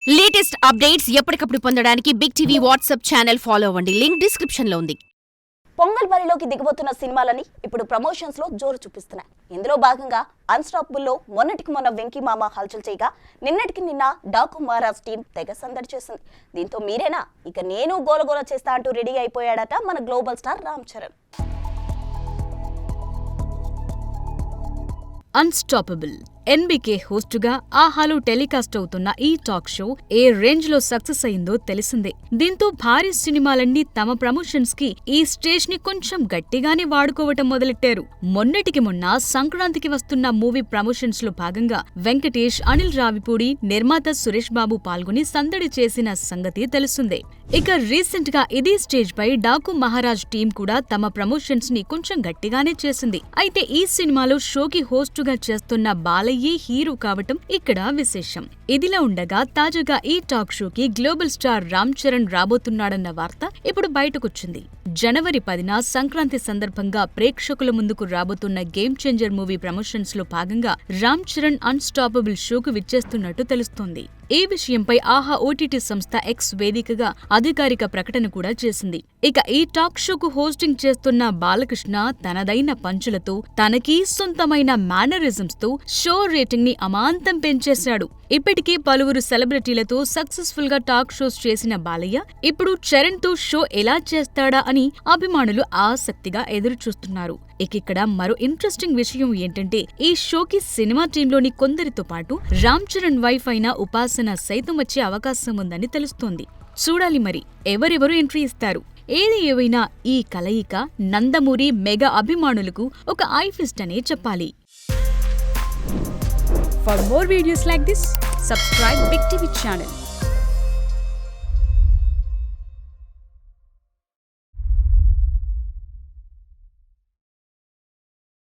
Latest updates ఎప్పటికప్పుడు పొందడానికి Big TV WhatsApp channel follow అవ్వండి. లింక్ డిస్క్రిప్షన్ లో ఉంది. పొంగల్ బరిలోకి దిగబోతున్న సినిమాలని ఇప్పుడు ప్రమోషన్స్ లో జోరు చూపిస్తున్నాయి. ఇందులో భాగంగా అన్స్టాపబుల్ లో మొన్నటికి మొన్న వెంకీ మామ హల్చల్ చేయగా నిన్నటికి నిన్న డాకు మహారాజ్ టీం తెగ సందడి చేసింది. దీంతో మీరేనా ఇక నేను గోలగోల చేస్తా అంటూ రెడీ అయిపోయాడట మన global star Ram Charan. Unstoppable NBK హోస్టుగా ఆహాలో టెలికాస్ట్ అవుతున్న ఈ టాక్ షో ఏ రేంజ్ లో సక్సెస్ అయిందో తెలిసిందే. దీంతో భారీ సినిమాలన్నీ తమ ప్రమోషన్స్ కి ఈ స్టేజ్ ని కొంచెం గట్టిగానే వాడుకోవటం మొదలెట్టారు. మొన్నటికి మొన్న సంక్రాంతికి వస్తున్న మూవీ ప్రమోషన్స్ లో భాగంగా వెంకటేష్, అనిల్ రావిపూడి, నిర్మాత సురేష్ బాబు పాల్గొని సందడి చేసిన సంగతి తెలుసుందే. ఇక రీసెంట్ గా ఇదే స్టేజ్ పై డాకు మహారాజ్ టీం కూడా తమ ప్రమోషన్స్ ని కొంచెం గట్టిగానే చేసింది. అయితే ఈ సినిమాలో షోకి హోస్టుగా చేస్తున్న బాలయ్యే హీరో కావటం ఇక్కడ విశేషం. ఇదిలా ఉండగా తాజాగా ఈ టాక్ షోకి గ్లోబల్ స్టార్ రామ్ చరణ్ రాబోతున్నాడన్న వార్త ఇప్పుడు బయటకొచ్చింది. జనవరి 10న సంక్రాంతి సందర్భంగా ప్రేక్షకుల ముందుకు రాబోతున్న గేమ్ చేంజర్ మూవీ ప్రమోషన్స్ లో భాగంగా రామ్ చరణ్ అన్స్టాపబుల్ షోకు విచ్చేస్తున్నట్టు తెలుస్తోంది. ఈ విషయంపై ఆహా ఓటీటీ సంస్థ ఎక్స్ వేదికగా అధికారిక ప్రకటన కూడా చేసింది. ఇక ఈ టాక్ షోకు హోస్టింగ్ చేస్తున్న బాలకృష్ణ తనదైన పంచులతో, తనకీ సొంతమైన మేనరిజమ్స్ తో షో రేటింగ్ ని అమాంతం పెంచేశాడు. ఇప్పటికే పలువురు సెలబ్రిటీలతో సక్సెస్ఫుల్ గా టాక్ షోస్ చేసిన బాలయ్య ఇప్పుడు చరణ్ తో షో ఎలా చేస్తాడా అని అభిమానులు ఆసక్తిగా ఎదురుచూస్తున్నారు. ఇక్కడ మరో ఇంట్రెస్టింగ్ విషయం ఏంటంటే ఈ షోకి సినిమా టీంలోని కొందరితో పాటు రామ్ చరణ్ వైఫ్ అయిన ఉపాసన సైతం వచ్చే అవకాశం ఉందని తెలుస్తోంది. చూడాలి మరి ఎవరెవరు ఎంట్రీ ఇస్తారు. ఏది ఏవైనా ఈ కలయిక నందమూరి మెగా అభిమానులకు ఒక ఐఫిస్ట్ అనే చెప్పాలి. For more videos like this, subscribe Big TV channel.